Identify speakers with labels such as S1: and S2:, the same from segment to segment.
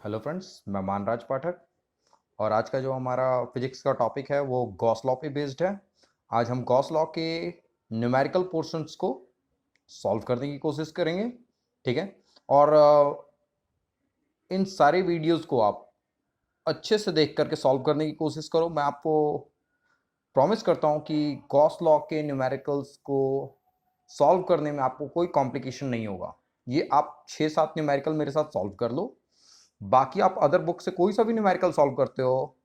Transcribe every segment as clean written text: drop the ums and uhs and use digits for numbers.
S1: Hello friends, मैं मानराज पाठक। और आज का जो हमारा फिजिक्स का टॉपिक है वो गॉस लॉ पे बेस्ड है। आज हम गॉस लॉ के न्यूमेरिकल पोर्शंस को सॉल्व करने की कोशिश करेंगे। ठीक है। और इन सारे वीडियोस को आप अच्छे से देख करके सॉल्व करने की कोशिश करो। मैं आपको प्रॉमिस करता हूँ कि गॉस लॉ के न्यूमेरिकल्स को सॉल्व करने में आपको कोई कॉम्प्लिकेशन नहीं होगा। ये आप 6-7 न्यूमेरिकल मेरे साथ सॉल्व कर लो, बाकी आप अदर बुक से कोई सा भी न्यूमेरिकल सॉल्व करते हो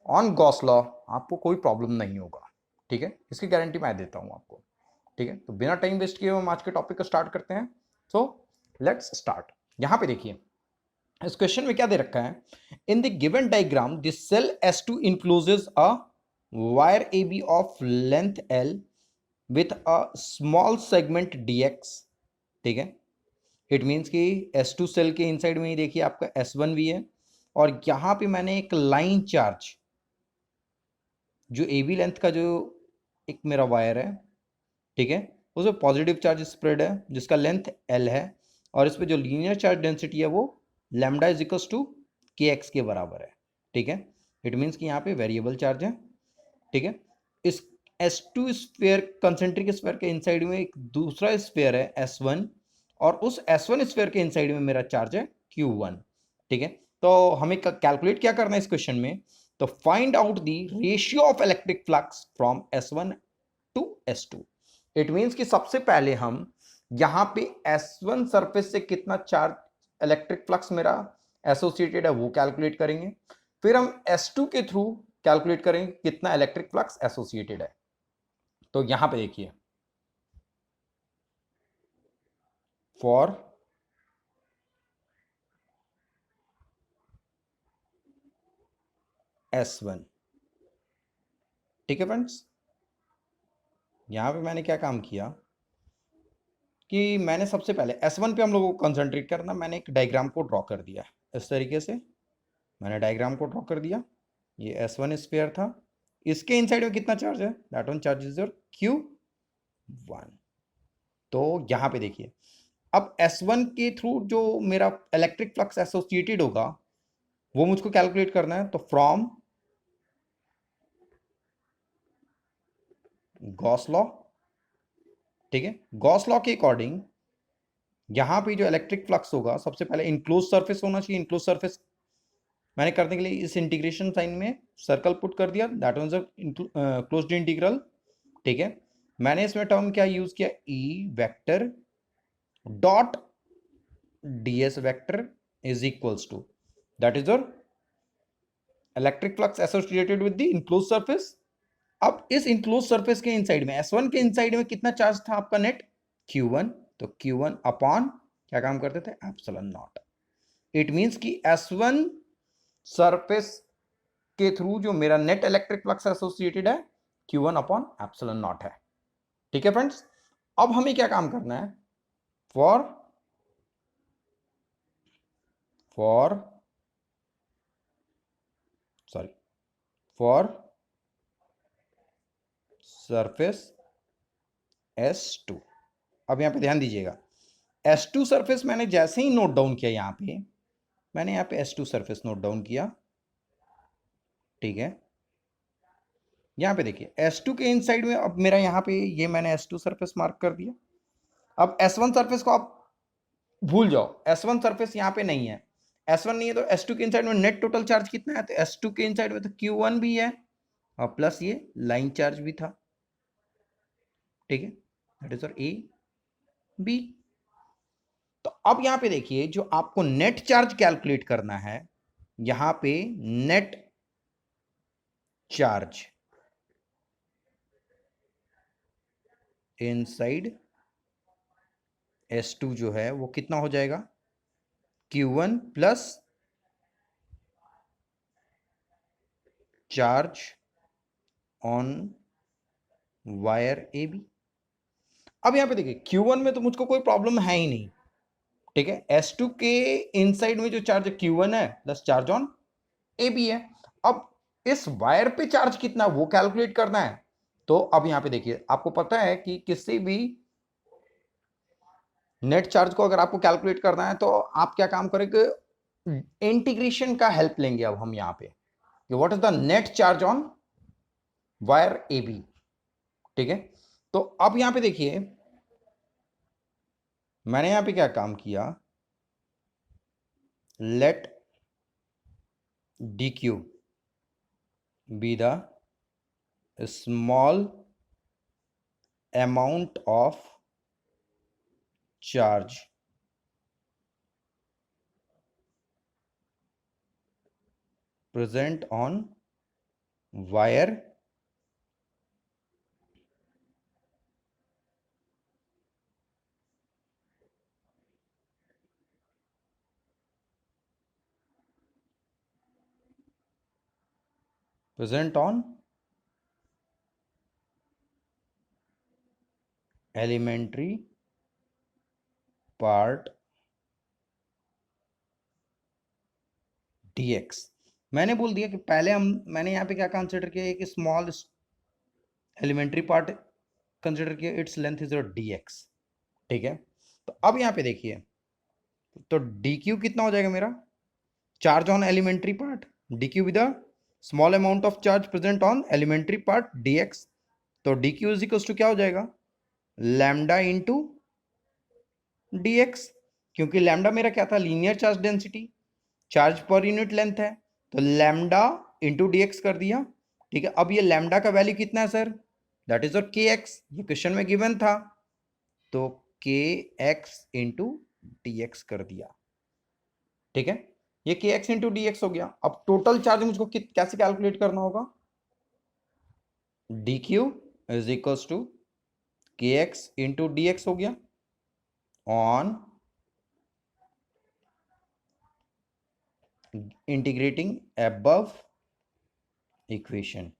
S1: ऑन गॉस लॉ, आपको कोई प्रॉब्लम नहीं होगा। ठीक है, इसकी गारंटी मैं देता हूं आपको। ठीक है, तो बिना टाइम वेस्ट किए हम आज के टॉपिक को स्टार्ट करते हैं। So let's start. यहां पे देखिए, इस क्वेश्चन में क्या दे रखा है। In the given diagram this cell S2 encloses a wire AB of length L with a small segment dx। ठीक है, इट मीन्स कि S2 सेल के इनसाइड में ही देखिए आपका S1 भी है, और यहां पे मैंने एक लाइन चार्ज जो AB लेंथ का जो एक मेरा वायर है, ठीक है, उसमें पॉजिटिव चार्ज स्प्रेड है जिसका लेंथ L है, और इस पे जो लीनियर चार्ज डेंसिटी है वो lambda is equals to kx के बराबर है। ठीक है, इट मीन्स कि यहाँ पे वेरिएबल चार्ज है। ठीक है, इस S2 स्फीयर कंसेंट्रिक स्फीयर के इनसाइड में एक दूसरा स्फीयर है S1, और उस S1 स्फीयर के इनसाइड में मेरा चार्ज है Q1। ठीक है, तो हमें कैलकुलेट क्या करना है इस क्वेश्चन में। तो find out the ratio of electric flux from S1 to S2। It means कि सबसे पहले हम यहां पे S1 सरफेस से कितना चार्ज इलेक्ट्रिक फ्लक्स मेरा एसोसिएटेड है वो कैलकुलेट करेंगे। फिर हम S2 के थ्रू कैलकुलेट करेंगे कितना इलेक्ट्रिक फ्लक्स एसोसिएटेड है। तो यहां पे देखिए, फॉर S1। ठीक है फ्रेंड्स, यहां पे मैंने क्या काम किया कि मैंने सबसे पहले S1 पे हम लोगों को कंसंट्रेट करना, मैंने एक डायग्राम को ड्रॉ कर दिया इस तरीके से। मैंने डायग्राम को ड्रॉ कर दिया, ये S1 स्फीयर था, इसके इनसाइड में कितना चार्ज है, that one charge is your Q1। तो यहां पे देखिए, अब S1 के थ्रू जो मेरा इलेक्ट्रिक फ्लक्स एसोसिएटेड होगा वो मुझको कैलकुलेट करना है। तो फ्रॉम गॉस लॉ, ठीक है, गॉस लॉ के अकॉर्डिंग यहां पे जो इलेक्ट्रिक फ्लक्स होगा, सबसे पहले इनक्लोज सरफेस होना चाहिए। इनक्लोज सरफेस मैंने करने के लिए इस इंटीग्रेशन साइन में सर्कल पुट कर दिया, दैट मीन्स क्लोज्ड इंटीग्रल। ठीक है, मैंने इसमें टर्म क्या यूज किया, E vector dot ds vector is equals to, that is your electric flux associated with the enclose surface. अब इस इनक्लोज सरफेस के इनसाइड में S1 के इनसाइड में कितना चार्ज था आपका नेट, Q1। तो Q1 अपॉन क्या काम करते थे, एप्सिलॉन नॉट। इट मींस कि S1 सरफेस के थ्रू जो मेरा नेट इलेक्ट्रिक फ्लक्स एसोसिएटेड है Q1 अपॉन एप्सिलॉन नॉट है। ठीक है फ्रेंड्स, अब हमें क्या काम करना है, for for sorry for surface S2। अब यहां पे ध्यान दीजिएगा, S2 सरफेस मैंने जैसे ही नोट डाउन किया, यहां पे मैंने यहां पे S2 सरफेस नोट डाउन किया। ठीक है, यहां पे देखिए S2 के इनसाइड में अब मेरा यहां पे ये मैंने S2 सरफेस मार्क कर दिया। अब S1 सरफेस को आप भूल जाओ, S1 सरफेस यहां पे नहीं है। S1 नहीं है तो S2 के इनसाइड में नेट टोटल चार्ज कितना है, तो S2 के इनसाइड में तो Q1 भी है और प्लस ये लाइन चार्ज भी था। ठीक है, दैट इज ए बी। तो अब यहां पे देखिए, जो आपको नेट चार्ज कैलकुलेट करना है, यहां पे नेट चार्ज इनसाइड S2 जो है वो कितना हो जाएगा, Q1 plus charge on wire AB। अब यहां पे देखिए Q1 में तो मुझको कोई प्रॉब्लम है ही नहीं। ठीक है, S2 के इनसाइड में जो चार्ज Q1 है प्लस चार्ज ऑन AB है। अब इस वायर पे चार्ज कितना वो कैलकुलेट करना है। तो अब यहां पे देखिए, आपको पता है कि किसी भी नेट चार्ज को अगर आपको कैलकुलेट करना है तो आप क्या काम करेंगे, इंटीग्रेशन का हेल्प लेंगे अब हम यहां पे कि what is the net charge on wire A B. ठीक है, तो अब यहां पे देखिए मैंने यहां पे क्या काम किया, let D Q be the small amount of charge present on wire present on elementary part dx। मैंने बोल दिया कि पहले मैंने यहाँ पे क्या कंसिडर किया, एक स्मॉल एलिमेंट्री पार्ट कंसिडर किया, इट्स लेंथ इज dx। ठीक है, तो अब यहाँ पे देखिए, तो dq कितना हो जाएगा मेरा, charge on elementary part, dq with the small amount of charge present on elementary part dx। तो dq इज इक्वल टू क्या हो जाएगा, लैम्डा इंटू dx, क्योंकि लैम्डा मेरा क्या था, linear charge density, charge per unit length है, तो लैम्डा इंटू dx कर दिया। ठीक है, अब ये लैम्डा का वैल्यू कितना है सर, दैट इज kx, ये क्वेश्चन में गिवन था, तो kx इंटू dx कर दिया। ठीक है, ये kx इंटू dx हो गया। अब टोटल चार्ज मुझको कैसे कैलकुलेट करना होगा, dq is equals to kx into dx हो गया on integrating above equation.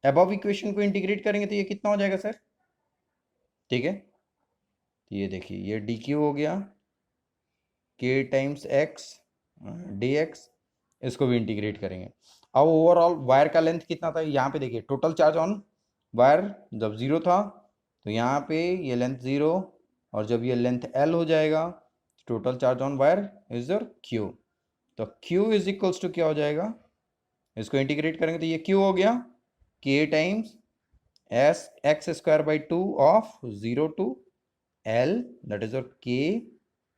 S1: Above equation को इंटीग्रेट करेंगे तो ये कितना हो जाएगा सर, ठीक है, तो ये देखिए ये dq हो गया k टाइम्स x dx, इसको भी इंटीग्रेट करेंगे। अब ओवरऑल वायर का लेंथ कितना था, यहाँ पे देखिए टोटल चार्ज ऑन वायर जब जीरो था, तो यहाँ पे ये लेंथ जीरो, और जब ये लेंथ l हो जाएगा total charge on wire is your q। तो q इज इक्वल्स टू क्या हो जाएगा, इसको इंटीग्रेट करेंगे तो ये q हो गया k times S X square by two of zero to l, that is your k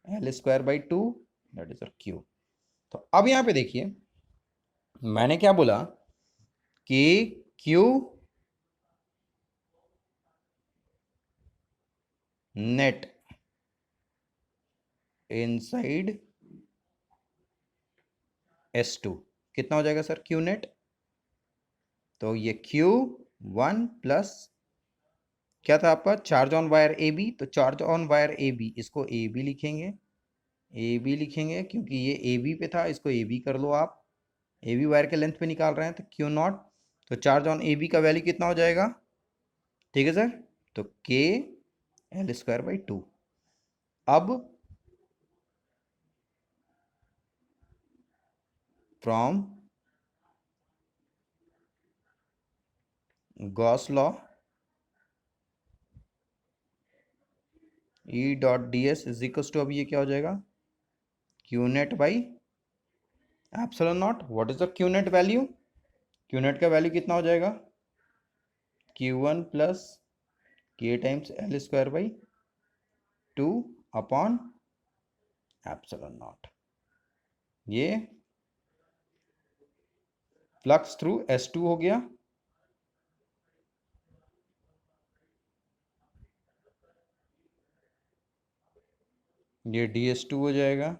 S1: l square by two, that is your q। तो अब यहां पे देखिए मैंने क्या बोला कि q नेट इनसाइड S2 कितना हो जाएगा सर, q नेट, तो ये q1 प्लस क्या था आपका, charge on wire A B, तो charge on wire A B इसको ए बी लिखेंगे, ए बी लिखेंगे क्योंकि ये ए बी पे था, इसको ए बी कर लो आप, ए बी वायर के लेंथ पे निकाल रहे हैं, तो क्यू नॉट, तो चार्ज ऑन ए बी का वैल्यू कितना हो जाएगा, ठीक है सर, तो K L square by two. अब from Gauss law E dot D S is equal to, अब ये क्या हो जाएगा, Q net by epsilon naught. What is the Q net value, Q net का वैल्यू कितना हो जाएगा, क्यू वन प्लस के times L square by two upon epsilon not. ये फ्लक्स थ्रू S2 हो गया, ये DS2 हो जाएगा।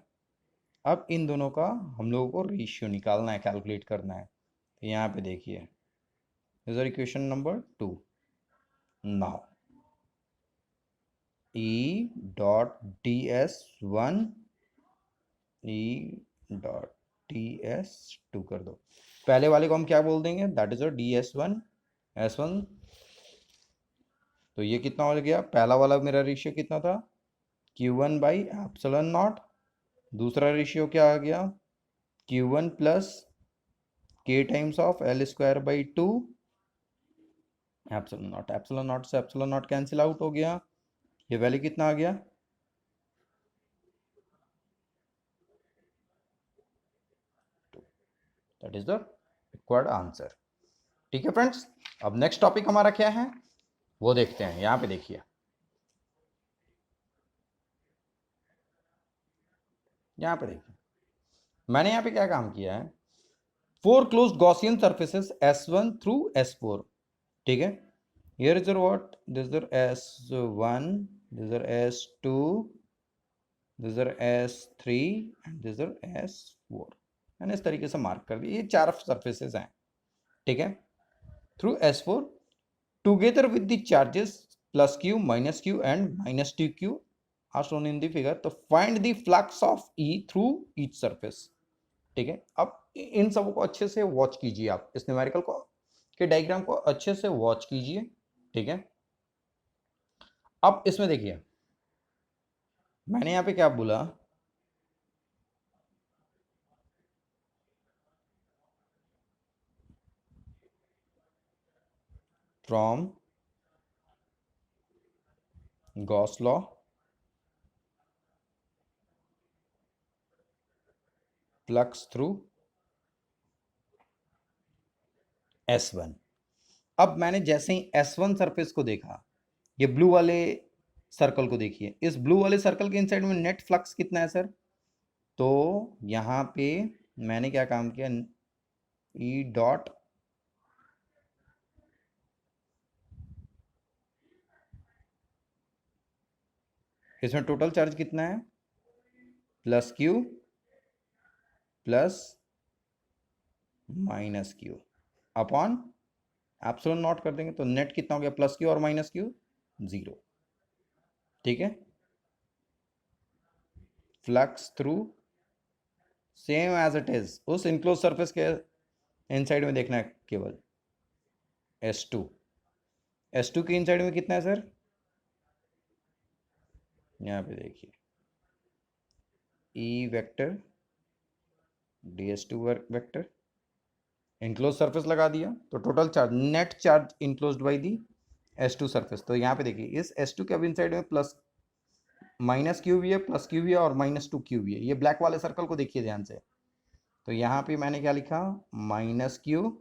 S1: अब इन दोनों का हम लोगों को रेशियो निकालना है, कैलकुलेट करना है, तो यहाँ पे देखिए is equation number 2। Now E dot D S one E dot D S two कर दो, पहले वाले को हम क्या बोल देंगे, that is D S one S one. तो ये कितना हो गया, पहला वाला मेरा रेशियो कितना था, Q1 बाई एप्सिलॉन नॉट, दूसरा रेशियो क्या आ गया, Q1 प्लस के times of L square by to epsilon naught, epsilon not से एप्सिलॉन नॉट कैंसिल आउट हो गया, ये वैल्यू कितना आ गया, that is the required answer. ठीक है फ्रेंड्स, अब नेक्स्ट टॉपिक हमारा क्या है वो देखते हैं। यहां पे देखिए, यहां पे देखिए मैंने यहां पे क्या काम किया है, four closed Gaussian surfaces S1 through S4। ठीक है, here is your what, this is your S1, this is your S2, this is your S3 and this is your S4। मैंने इस तरीके से मार्क कर दिया, ये चार सर्फेसेस हैं। ठीक है, through S4 together with the charges plus q minus q and minus 2q are shown in the figure, तो find the flux of E through each surface। ठीक है, अब इन सब को अच्छे से वॉच कीजिए, आप इस न्यूमेरिकल को के डायग्राम को अच्छे से वॉच कीजिए। ठीक है, अब इसमें देखिए मैंने यहां पे क्या बोला, from Gauss law flux through S1। अब मैंने जैसे ही S1 सरफेस को देखा, ये ब्लू वाले सर्कल को देखिए, इस ब्लू वाले सर्कल के इनसाइड में नेट फ्लक्स कितना है सर, तो यहां पे मैंने क्या काम किया, ई डॉट इसमें टोटल चार्ज कितना है, plus Q plus minus Q upon epsilon naught कर देंगे, तो नेट कितना हो गया, प्लस क्यू और माइनस क्यू 0। ठीक है, flux through same as it is उस इनक्लोज सरफेस के इनसाइड में देखना है केवल S2। S2 के इनसाइड में कितना है सर, यहाँ पे देखिए E vector DS2 vector, enclose surface लगा दिया, तो total charge net charge enclosed by the S2 surface. तो यहाँ पे देखिए इस S2 के अब इनसाइड में प्लस माइनस क्यू भी है, प्लस क्यू भी है और -2q भी है। ये ब्लैक वाले सर्कल को देखिए ध्यान से, तो यहाँ पे मैंने क्या लिखा, -q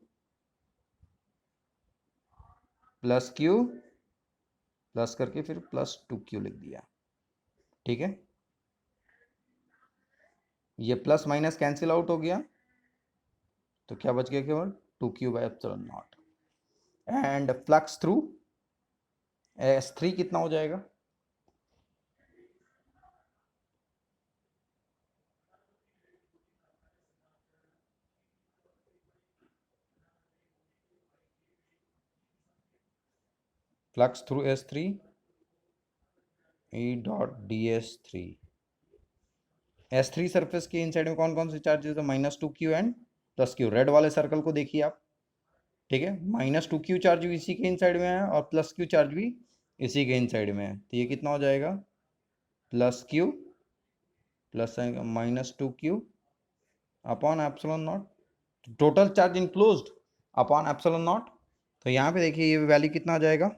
S1: प्लस q प्लस करके फिर +2q लिख दिया। ठीक है, ये प्लस माइनस कैंसिल आउट हो गया, तो क्या बच गया, केवल 2q/ε0। And flux through S3 कितना हो जाएगा, flux through S3 E dot DS3। S3 surface के इनसाइड में कौन कौन से चार्जेस है, -2q एंड +q। रेड वाले सर्कल को देखिए आप। ठीक है, -2q चार्ज भी इसी के इनसाइड में है और +q चार्ज भी इसी के इनसाइड में है, तो ये कितना हो जाएगा, +q plus -2q upon epsilon not, total charge enclosed upon epsilon naught. तो यहाँ पे देखिए ये वैल्यू कितना आ जाएगा,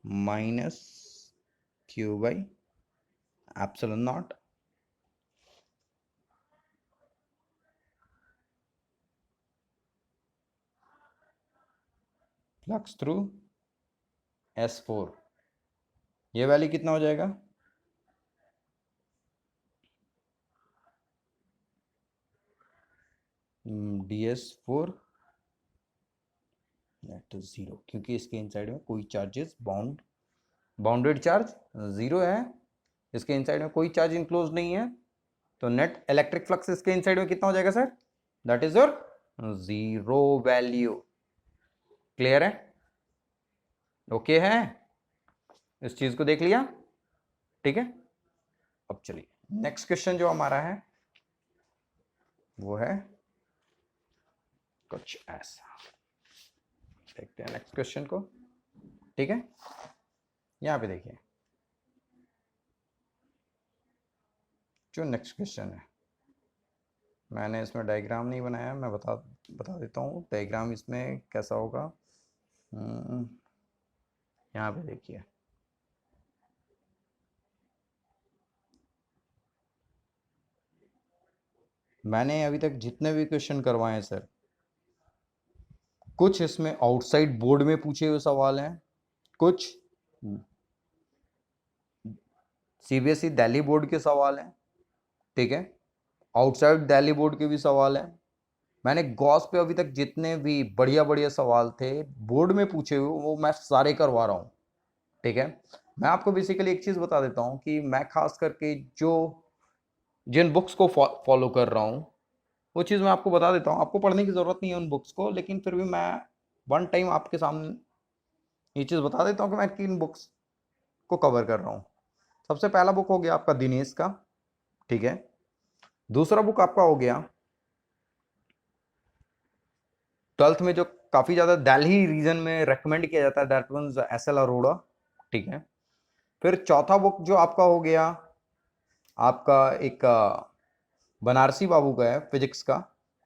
S1: -q/ε0। फ्लक्स थ्रू S4, ये वैल्यू कितना हो जाएगा, DS4 नेट 0, क्योंकि इसके इनसाइड में कोई चार्जेस बाउंडेड चार्ज 0 है, इसके इनसाइड में कोई चार्ज इनक्लोज नहीं है, तो नेट इलेक्ट्रिक फ्लक्स इसके इनसाइड में कितना हो जाएगा sir, that is your 0 value. Clear है, ओके है, इस चीज को देख लिया। ठीक है, अब चलिए नेक्स्ट क्वेश्चन जो हमारा है वो है कुछ ऐसा, देखते हैं नेक्स्ट क्वेश्चन को। ठीक है, यहां पे देखिए जो नेक्स्ट क्वेश्चन है, मैंने इसमें डायग्राम नहीं बनाया, मैं बता देता हूँ डायग्राम इसमें कैसा होगा। यहाँ पे देखिए, मैंने अभी तक जितने भी क्वेश्चन करवाए हैं सर, कुछ इसमें आउटसाइड बोर्ड में पूछे हुए सवाल हैं, कुछ सीबीएसई दिल्ली बोर्ड के सवाल हैं, ठीक है, आउटसाइड दिल्ली बोर्ड के भी सवाल हैं। मैंने गॉस पे अभी तक जितने भी बढ़िया बढ़िया सवाल थे बोर्ड में पूछे हुए, वो मैं सारे करवा रहा हूँ, ठीक है। मैं आपको बेसिकली एक चीज़ बता देता हूँ कि मैं खास करके जो जिन बुक्स को फॉलो कर रहा हूँ, वो चीज़ मैं आपको बता देता हूँ। आपको पढ़ने की ज़रूरत नहीं है उन बुक्स को, लेकिन फिर भी मैं वन टाइम आपके सामने ये चीज़ बता देता हूँ कि मैं किन बुक्स को कवर कर रहा हूँ। सबसे पहला बुक हो गया आपका दिनेश का, ठीक है। दूसरा बुक आपका हो गया 12th में जो काफ़ी ज़्यादा दिल्ली रीजन में रेकमेंड किया जाता है, that means S L Arora, ठीक है। फिर चौथा बुक जो आपका हो गया आपका एक बनारसी बाबू का है फिजिक्स का,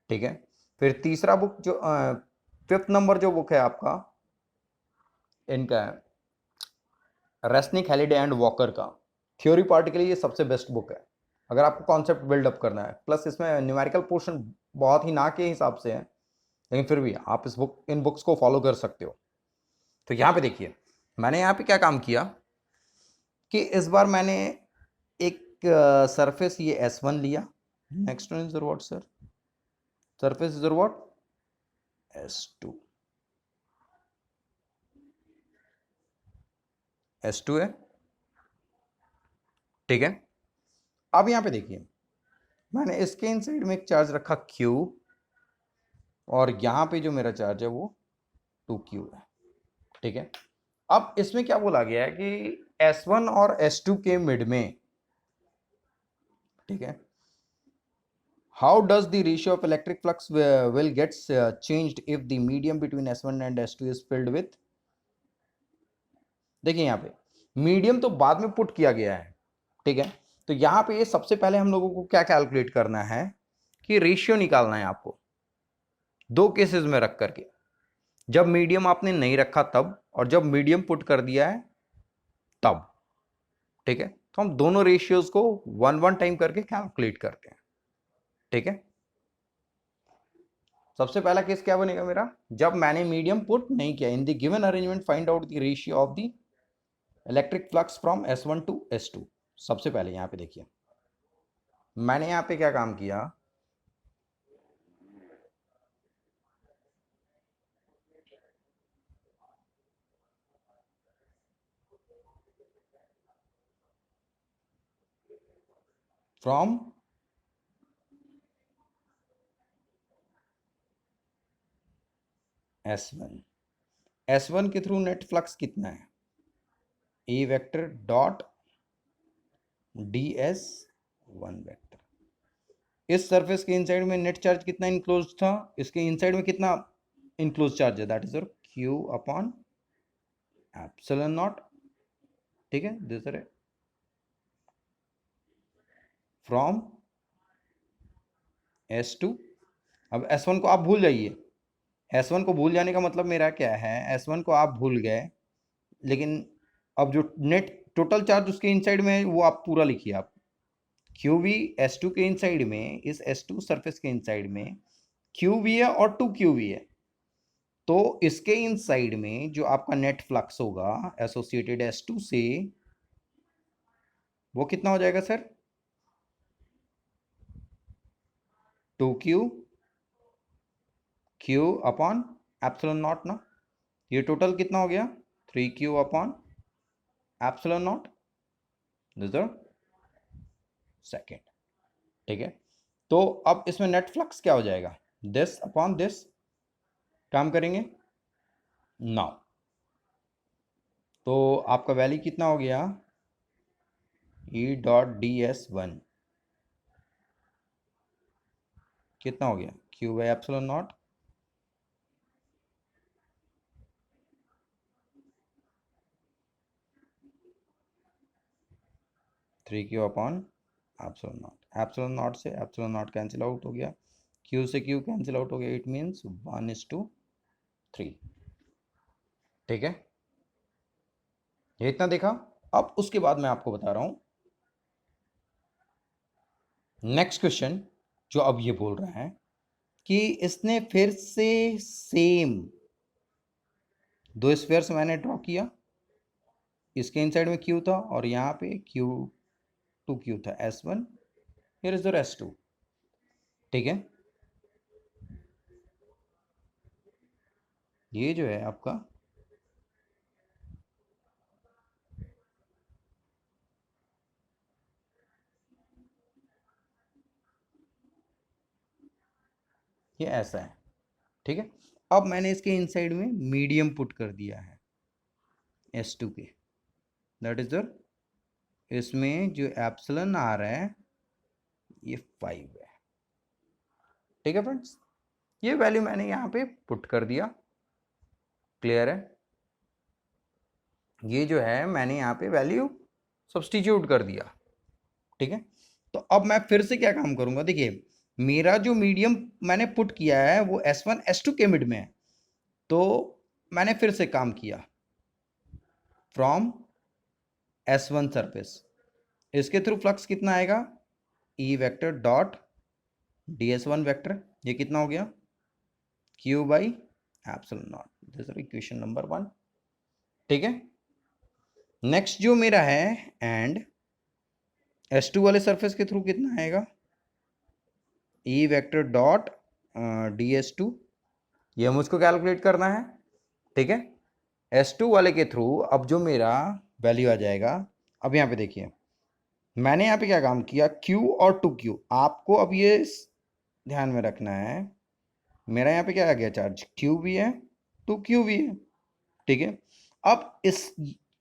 S1: ठीक है। फिर तीसरा बुक जो 5th नंबर जो बुक है आपका इनका है रेस्निक, हैलिडे एंड वॉकर का। थ्योरी पार्ट के लिए ये सबसे बेस्ट बुक है अगर आपको कॉन्सेप्ट बिल्डअप करना है, प्लस इसमें न्यूमेरिकल पोर्शन बहुत ही ना के हिसाब से है, लेकिन फिर भी आप इन बुक्स को फॉलो कर सकते हो। तो यहाँ पे देखिए मैंने यहाँ पे क्या काम किया कि इस बार मैंने एक सरफेस ये S1 लिया। Next one is what sir, surface is what S2, S2 है, ठीक है। अब यहाँ पे देखिए मैंने इसके इनसाइड में एक चार्ज रखा Q, और यहाँ पे जो मेरा चार्ज है वो 2Q है, ठीक है। अब इसमें क्या बोला गया है कि S1 और S2 के मिड में, ठीक है, how does the ratio of electric flux will gets changed if the medium between S1 and S2 is filled with। देखिए यहाँ पे मीडियम तो बाद में पुट किया गया है, ठीक है। तो यहाँ पे ये सबसे पहले हम लोगों को क्या कैलकुलेट करना है कि रेशियो निकालना है आपको दो केसेस में रख करके, जब मीडियम आपने नहीं रखा तब, और जब मीडियम पुट कर दिया है तब, ठीक है। तो हम दोनों रेशियोज को 1 1 टाइम करके कैलकुलेट करते हैं, ठीक है। सबसे पहला केस क्या बनेगा मेरा, जब मैंने मीडियम पुट नहीं किया, in the given arrangement find out the ratio of the electric flux from S1 to S2। सबसे पहले यहां पे देखिए मैंने यहां पे क्या काम किया, फ्रॉम S1 के थ्रू नेट फ्लक्स कितना है, ए वेक्टर डॉट DS1 वेक्टर। इस सरफेस के इनसाइड में नेट चार्ज कितना इनक्लोज था, इसके इनसाइड में कितना इनक्लोज चार्ज है, that is your Q upon epsilon naught, ठीक है। दूसरे फ्रॉम S2। अब S1 को आप भूल जाइए, S1 को भूल जाने का मतलब मेरा क्या है, S1 को आप भूल गए, लेकिन अब जो नेट टोटल चार्ज उसके इनसाइड में है वो आप पूरा लिखिए। आप QV S2 के इनसाइड में, इस S2 सरफेस के इनसाइड में QV है और 2QV है, तो इसके इनसाइड में जो आपका नेट फ्लक्स होगा एसोसिएटेड S2 से, वो कितना हो जाएगा sir, 2Q Q upon epsilon not ना। ये टोटल कितना हो गया, 3Q upon epsilon naught, this second, ठीक है। तो अब इसमें नेट फ्लक्स क्या हो जाएगा, दिस अपॉन दिस, काम करेंगे नाउ, तो आपका वैल्यू कितना हो गया, E.DS1 कितना हो गया, Q by epsilon not, three Q upon epsilon naught. Epsilon not से एप्सिलॉन नॉट कैंसिल आउट हो गया, Q से Q कैंसिल आउट हो गया, इट मीन्स 1:3, ठीक है। ये इतना देखा। अब उसके बाद मैं आपको बता रहा हूं नेक्स्ट क्वेश्चन, जो अब ये बोल रहा है कि इसने फिर से सेम दो स्फीयर्स मैंने ड्रॉ किया, इसके इनसाइड में क्यू था और यहाँ पे क्यू था, S1, here is your S2। ठीक है, ये जो है आपका ये ऐसा है। ठीक है, अब मैंने इसके इनसाइड में मीडियम पुट कर दिया है S2 के, दैट इज योर, इसमें जो एप्सिलन आ रहा है ये 5 है। ठीक है फ्रेंड्स, ये वैल्यू मैंने यहाँ पे पुट कर दिया, क्लियर है। ये जो है मैंने यहाँ पे वैल्यू सब्स्टिट्यूट कर दिया। ठीक है, तो अब मैं फिर से क्या काम करूंगा, देखिए मेरा जो मीडियम मैंने पुट किया है वो S1 S2 के मिड में है, तो मैंने फिर से काम किया फ्रॉम S1 सरफेस, इसके थ्रू फ्लक्स कितना आएगा, E vector dot ds1 vector, ये कितना हो गया, q by epsilon naught, this is equation number 1। ठीक है, नेक्स्ट जो मेरा है एंड S2 वाले सरफेस के थ्रू कितना आएगा, E वेक्टर डॉट ds2, ये मुझको कैलकुलेट करना है। ठीक है, S2 वाले के थ्रू अब जो मेरा वैल्यू आ जाएगा, अब यहाँ पे देखिए मैंने यहाँ पे क्या काम किया, Q और 2Q, आपको अब ये ध्यान में रखना है, मेरा यहाँ पे क्या आ गया चार्ज, Q भी है 2Q भी है। ठीक है, अब इस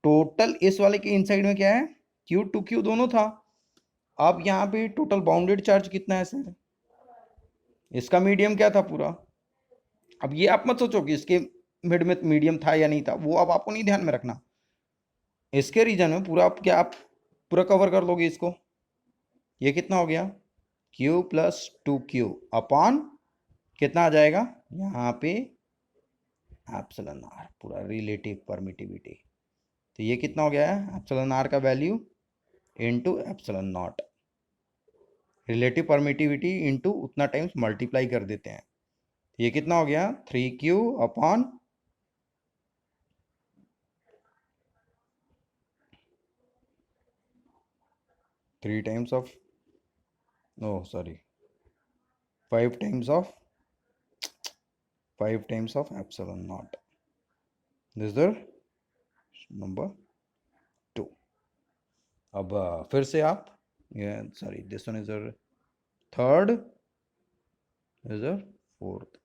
S1: टोटल इस वाले के इनसाइड में क्या है, Q 2Q दोनों था, अब यहाँ पे टोटल बाउंडेड चार्ज कितना है सर, इसका मीडियम क्या था पूरा। अब ये आप मत सोचो कि इसके मिड में मीडियम था या नहीं था, वो अब आपको नहीं ध्यान में रखना, इसके रीजन में पूरा आप पूरा कवर कर लोगे इसको, ये कितना हो गया, Q प्लस 2Q अपॉन कितना आ जाएगा यहाँ पे एप्सिलॉन आर, पूरा रिलेटिव परमिटिविटी, तो ये कितना हो गया है एप्सिलॉन आर का value into epsilon naught, relative permittivity into उतना टाइम्स मल्टीप्लाई कर देते हैं, ये कितना हो गया 3Q upon 3 times of, no sorry 5 times of 5 times of epsilon naught, this is the number 2। अब फिर से आप ये sorry this one is third, is fourth,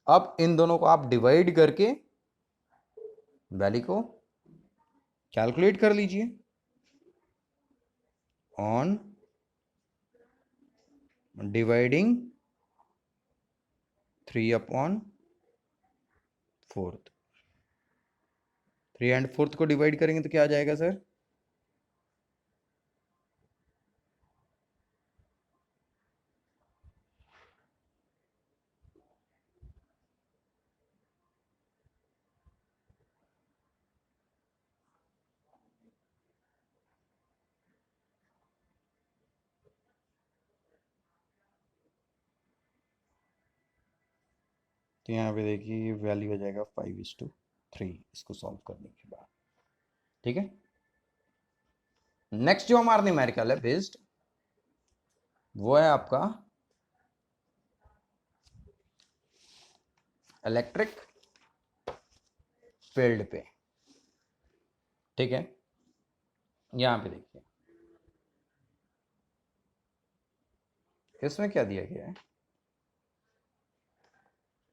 S1: अब इन दोनों को आप डिवाइड करके वैल्यू को कैलकुलेट कर लीजिए on dividing 3 upon 4th, 3 and 4th को डिवाइड करेंगे तो क्या आ जाएगा सर, तो यहाँ पे देखिए वैल्यू हो जाएगा 5:3 इसको सॉल्व करने के बाद। ठीक है, नेक्स्ट जो हमारा न्यूमेरिकल है बेस्ड, वो है आपका इलेक्ट्रिक फील्ड पे। ठीक है, यहां पे देखिए इसमें क्या दिया गया है,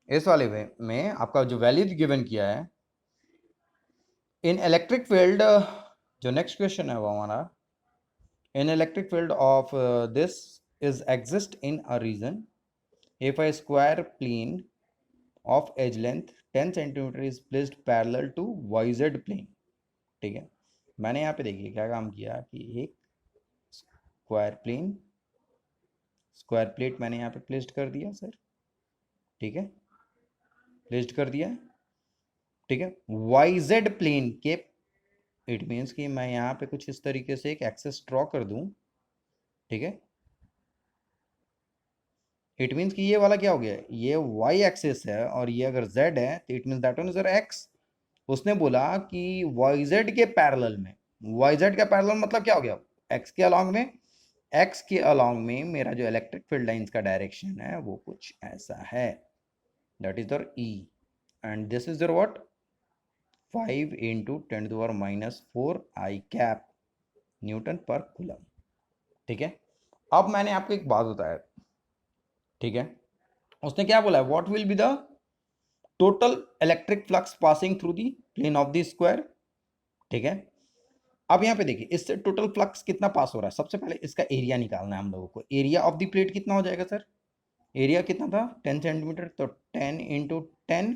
S1: इस वाले में आपका जो वैल्यू गिवन किया है इन इलेक्ट्रिक फील्ड, जो नेक्स्ट क्वेश्चन है वो हमारा, in electric field of this is exist in a region if a square plane of edge length 10 centimetre is placed parallel to YZ plane. ठीक है, मैंने यहाँ पे देखिए क्या काम किया कि एक स्क्वायर प्लेट मैंने यहाँ पे प्लेस्ड कर दिया सर। ठीक है, प्लेस्ड कर दिया। ठीक है, वाईजेड प्लेन के, इट मीन्स कि मैं यहाँ पे कुछ इस तरीके से एक एक्सेस ड्रॉ कर दूं। ठीक है, इट मीन्स कि ये वाला क्या हो गया, ये वाई एक्सिस है और ये अगर जेड है तो it means that one is x. उसने बोला कि वाई जेड के पैरेलल में, वाई जेड का पैरेलल मतलब क्या हो गया, एक्स के अलॉन्ग में, एक्स के अलॉन्ग में मेरा जो इलेक्ट्रिक फील्ड लाइंस का डायरेक्शन है वो कुछ ऐसा है, that is there E, and this is there what 5 into 10⁻⁴ I cap newton पर कूलम। ठीक है, अब मैंने आपको एक बात बताया, ठीक है, उसने क्या बोला है, what will be the total electric flux passing through the plane of the square. ठीक है, अब यहां पे देखिए इससे टोटल फ्लक्स कितना पास हो रहा है, सबसे पहले इसका एरिया निकालना है हम लोगों को। एरिया ऑफ द प्लेट कितना हो जाएगा सर, एरिया कितना था 10 सेंटीमीटर, तो 10 इंटू 10,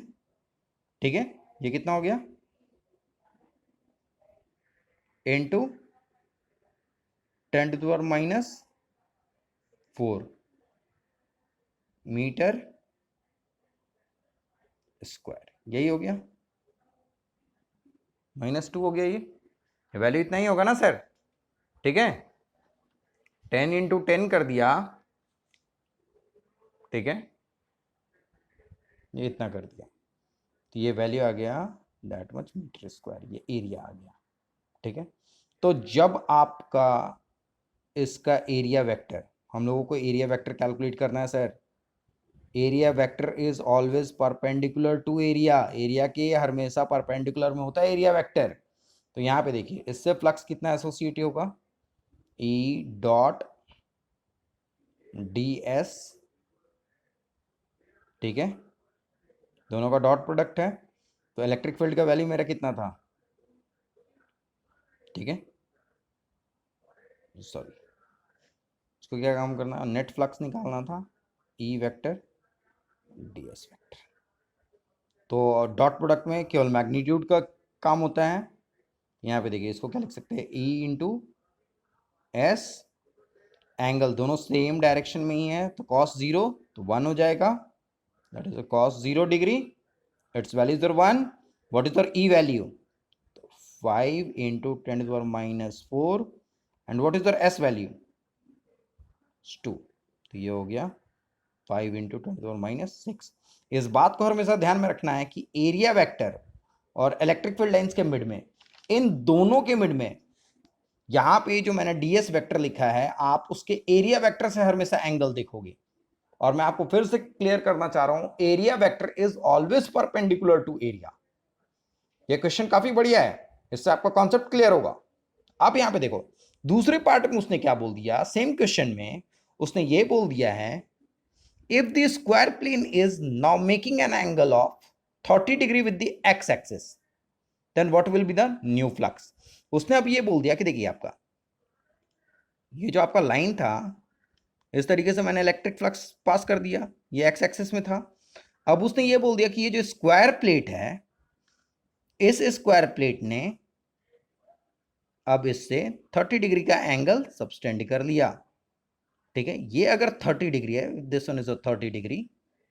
S1: ठीक है, ये कितना हो गया इंटू 10⁻⁴ मीटर स्क्वायर, यही हो गया, -2 हो गया, ये वैल्यू इतना ही होगा ना सर। ठीक है, 10 इंटू 10 कर दिया, ठीक है, ये इतना कर दिया, तो ये वैल्यू आ गया दैट मच मीटर स्क्वायर, ये एरिया आ गया। ठीक है, तो जब आपका इसका एरिया वेक्टर, हम लोगों को एरिया वेक्टर कैलकुलेट करना है sir, area vector is always perpendicular to area, area के हमेशा परपेंडिकुलर में होता है एरिया वेक्टर। तो यहाँ पे देखिए इससे फ्लक्स कितना एसोसिएटिव होगा, ई डॉट डी एस, ठीक है, दोनों का डॉट प्रोडक्ट है, तो इलेक्ट्रिक फील्ड का वैल्यू मेरा कितना था, ठीक है, सॉरी, इसको क्या काम करना, नेट फ्लक्स निकालना था, E vector D S vector. तो डॉट प्रोडक्ट में केवल मैग्नीट्यूड का काम होता है, यहाँ पे देखिए इसको क्या लिख सकते हैं, ई इंटू एस, एंगल दोनों सेम डायरेक्शन में ही है, तो cos 0 तो 1 हो जाएगा, that is cos 0 degree, it's value is 1, what is E value, 5 into 10⁻⁴, and what is S value 2, तो ये हो गया 5 इंटू 10⁻⁶। इस बात को हमेशा ध्यान में रखना है कि एरिया वेक्टर और इलेक्ट्रिक फील्ड लाइंस के मिड में, इन दोनों के मिड में, यहां पे जो मैंने डीएस वेक्टर लिखा है, आप उसके एरिया वेक्टर से हमेशा एंगल देखोगे। और मैं आपको फिर से क्लियर करना चाह रहा हूं, area vector is always perpendicular to area. ये क्वेश्चन काफी बढ़िया है, इससे आपका कॉन्सेप्ट क्लियर होगा। अब यहां पे देखो दूसरे पार्ट में उसने क्या बोल दिया, सेम क्वेश्चन में उसने ये बोल दिया है, if the square plane is now making an angle of 30 degree with the x axis, then what will be the new flux। उसने अब ये बोल दिया कि देखिए आपका ये जो आपका लाइन था, इस तरीके से मैंने इलेक्ट्रिक फ्लक्स पास कर दिया, ये एक्स एक्सिस में था। अब उसने ये बोल दिया कि ये जो स्क्वायर प्लेट है, इस स्क्वायर प्लेट ने अब इससे 30 डिग्री का एंगल सबटेंड कर लिया। ठीक है, ये अगर 30 डिग्री है, दिस वन इज 30 डिग्री,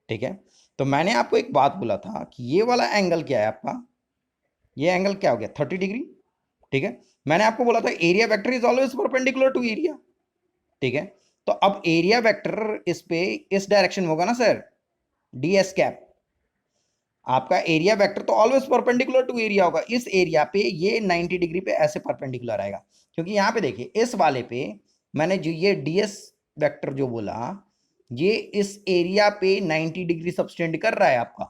S1: ठीक है, तो मैंने आपको एक बात बोला था कि ये वाला एंगल क्या है आपका, ये एंगल क्या हो गया 30 डिग्री। ठीक है, मैंने आपको बोला था area vector is always perpendicular to area. ठीक है, तो अब एरिया वेक्टर इस पे इस डायरेक्शन में होगा ना सर, डी एस कैप, आपका एरिया वेक्टर तो ऑलवेज परपेंडिकुलर टू एरिया होगा। इस एरिया पे ये 90 डिग्री पे ऐसे परपेंडिकुलर आएगा, क्योंकि यहां पे देखिए इस वाले पे मैंने जो ये डीएस वेक्टर जो बोला, ये इस एरिया पे 90 डिग्री सबटेंड कर रहा है आपका।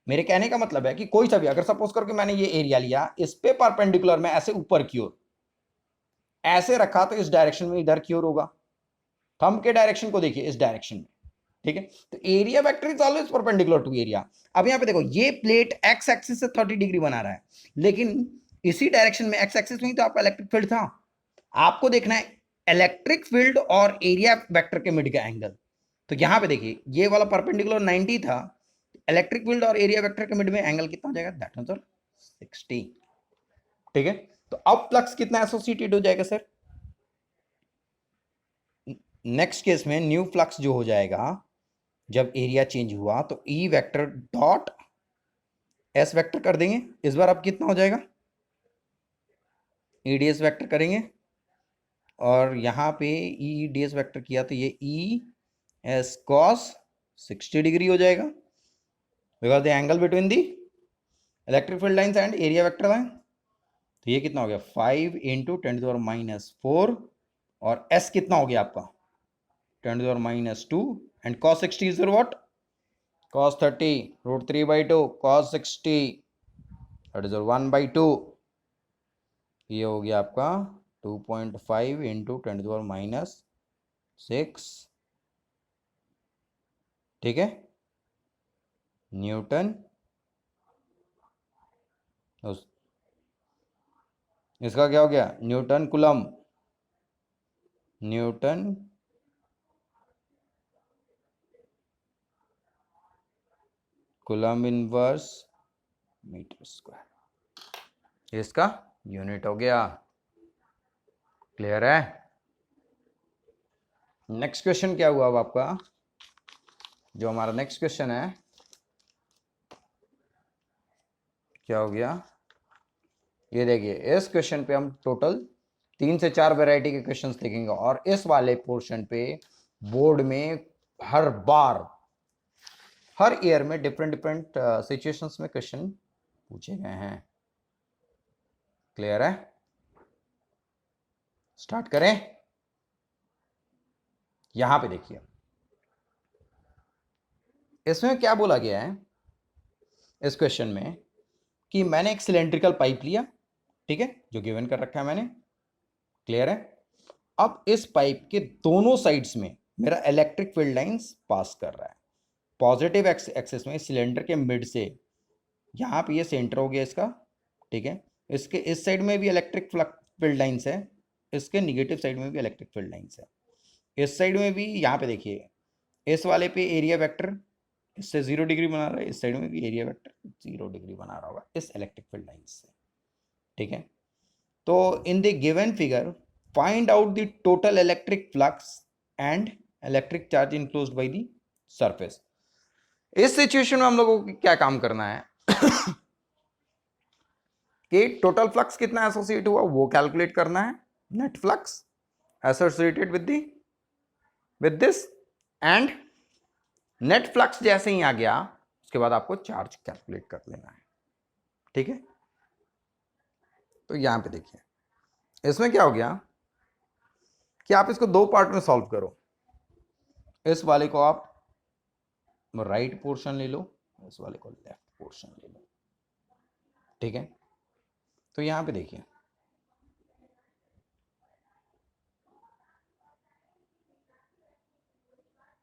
S1: मेरे कहने का मतलब है कि कोई सा भी, अगर सपोज करके मैंने ये एरिया लिया, इस पे परपेंडिकुलर में ऐसे ऊपर की ओर ऐसे रखा, तो इस डायरेक्शन में इधर की ओर होगा। थंब के डायरेक्शन को देखिए, इस डायरेक्शन में। ठीक है, तो area vector is always perpendicular to area. अब यहां पे देखो ये प्लेट एक्स एक्सिस से 30 डिग्री बना रहा है, लेकिन इसी डायरेक्शन में एक्स एक्सिस में ही तो आपका इलेक्ट्रिक फील्ड था। आपको देखना है इलेक्ट्रिक फील्ड और एरिया वेक्टर के मिड का एंगल। तो यहां पे देखिए ये वाला परपेंडिकुलर 90 था, इलेक्ट्रिक फील्ड और एरिया वेक्टर के मिड में एंगल कितना हो जाएगा, दैट आंसर 60। ठीक है, तो अब फ्लक्स कितना एसोसिएटेड हो जाएगा सर, नेक्स्ट केस में न्यू फ्लक्स जो हो जाएगा जब एरिया चेंज हुआ, तो ई वेक्टर डॉट एस वेक्टर कर देंगे। इस बार अब कितना हो जाएगा, ई डी एस वेक्टर करेंगे, और यहां पे ई डी एस वेक्टर किया तो ये ई एस कॉस 60 डिग्री हो जाएगा, because the angle between the electric field lines and area vector line. तो ये कितना हो गया 5 इंटू 10⁻⁴, और एस कितना हो गया आपका 10⁻², and cos 60 is what cos 30 √3/2 cos 60 that is 1/2। ये हो गया आपका 2.5 इंटू 10⁻⁶, ठीक है, न्यूटन। इसका क्या हो गया newton coulomb, newton coulomb inverse metre square, इसका यूनिट हो गया। क्लियर है। नेक्स्ट क्वेश्चन क्या हुआ अब आपका, जो हमारा नेक्स्ट क्वेश्चन है क्या हो गया, ये देखिए इस क्वेश्चन पे हम टोटल 3 से 4 वैरायटी के क्वेश्चंस देखेंगे, और इस वाले पोर्शन पे बोर्ड में हर बार हर ईयर में डिफरेंट डिफरेंट सिचुएशंस में क्वेश्चन पूछे गए हैं। क्लियर है। स्टार्ट करें। यहां पे देखिए इसमें क्या बोला गया है इस क्वेश्चन में कि मैंने एक सिलेंड्रिकल पाइप लिया, ठीक है, जो गिवन कर रखा है मैंने। क्लियर है। अब इस पाइप के दोनों साइड्स में मेरा इलेक्ट्रिक फील्ड लाइंस पास कर रहा है। पॉजिटिव एक्सिस में सिलेंडर के मिड से यहां पे ये सेंटर हो गया इसका, ठीक है, इसके इस साइड में भी इलेक्ट्रिक फील्ड लाइंस है, इसके निगेटिव साइड में भी इलेक्ट्रिक फील्ड लाइंस है, इस साइड में भी। यहां पे देखिए इस वाले पे एरिया वेक्टर इससे 0 डिग्री बना रहा है, इस साइड में भी एरिया वेक्टर 0 डिग्री बना रहा होगा इस इलेक्ट्रिक फील्ड लाइंस से, ठीक है। तो इन the given figure find out the total electric flux and electric charge enclosed by the surface. इस सिचुएशन में हम लोगों को क्या काम करना है कि टोटल फ्लक्स कितना एसोसिएट हुआ वो कैलकुलेट करना है, net flux associated with this, and net flux जैसे ही आ गया उसके बाद आपको चार्ज कैलकुलेट कर लेना है, ठीक है। तो यहां पे देखिए इसमें क्या हो गया कि आप इसको दो पार्ट में सॉल्व करो। इस वाले को आप राइट पोर्शन ले लो, इस वाले को लेफ्ट पोर्शन ले लो, ठीक है। तो यहां पे देखिए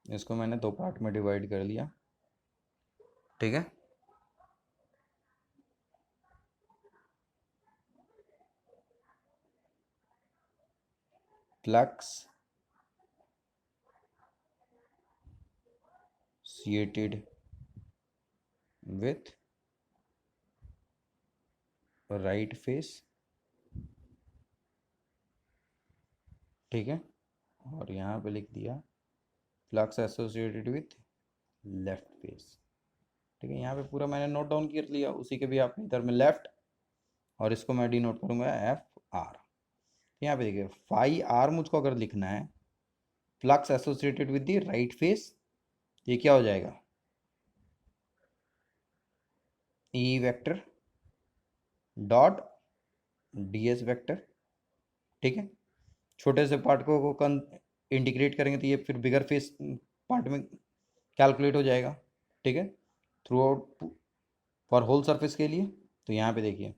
S1: इसको मैंने दो पार्ट में डिवाइड कर लिया, ठीक है। Flux associated with right face, ठीक है, और यहाँ पे लिख दिया flux associated with left face, ठीक है। यहाँ पे पूरा मैंने नोट डाउन कर लिया, उसी के भी आपने इधर में लेफ्ट, और इसको मैं डी नोट करूँगा एफ आर। यहाँ पे देखिए फाई आर मुझको अगर लिखना है flux associated with the right face, ये क्या हो जाएगा ई vector dot D S vector, ठीक है। छोटे से पार्ट को इंटीग्रेट करेंगे तो ये फिर बिगर फेस पार्ट में कैलकुलेट हो जाएगा, ठीक है, throughout for whole surface के लिए। तो यहाँ पे देखिए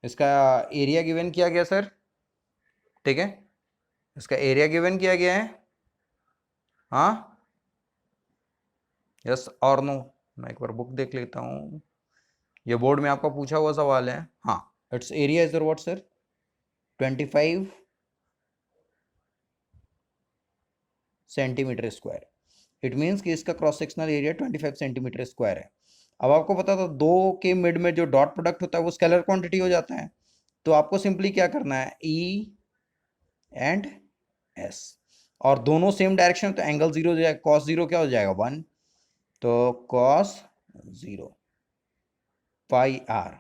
S1: इसका एरिया गिवन किया गया सर, ठीक है, इसका एरिया गिवन किया गया है, हाँ, यस और नो। मैं एक बार बुक देख लेता हूँ, ये बोर्ड में आपका पूछा हुआ सवाल है। हाँ, it's area is what sir 25 centimetre square. It means कि इसका cross sectional area 25 centimetre square है। अब आपको पता था दो के मिड में जो डॉट प्रोडक्ट होता है वो स्केलर क्वांटिटी हो जाता है, तो आपको सिंपली क्या करना है ई एंड एस, और दोनों सेम डायरेक्शन, तो एंगल 0 हो जाएगा, कॉस 0 क्या हो जाएगा 1, तो कॉस 0 पाई आर,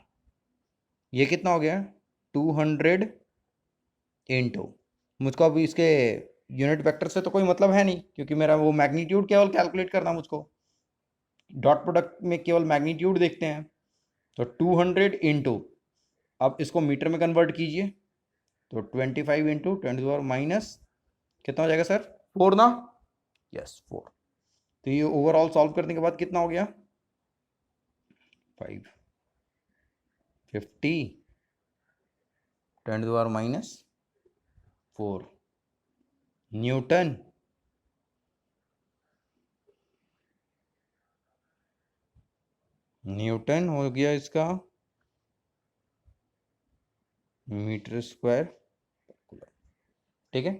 S1: ये कितना हो गया 200 इंटू, मुझको अब इसके यूनिट वेक्टर से तो कोई मतलब है नहीं, क्योंकि मेरा वो मैग्नीट्यूड केवल कैलकुलेट करना मुझको, डॉट प्रोडक्ट में केवल मैग्नीट्यूड देखते हैं। तो 200 इंटू, अब इसको मीटर में कन्वर्ट कीजिए, तो 25 इंटू 10 माइनस कितना हो जाएगा सर, 4 ना, यस 4। तो ये ओवरऑल सॉल्व करने के बाद कितना हो गया, 550 10 -4 न्यूटन। न्यूटन हो गया इसका मीटर स्क्वायर। ठीक है,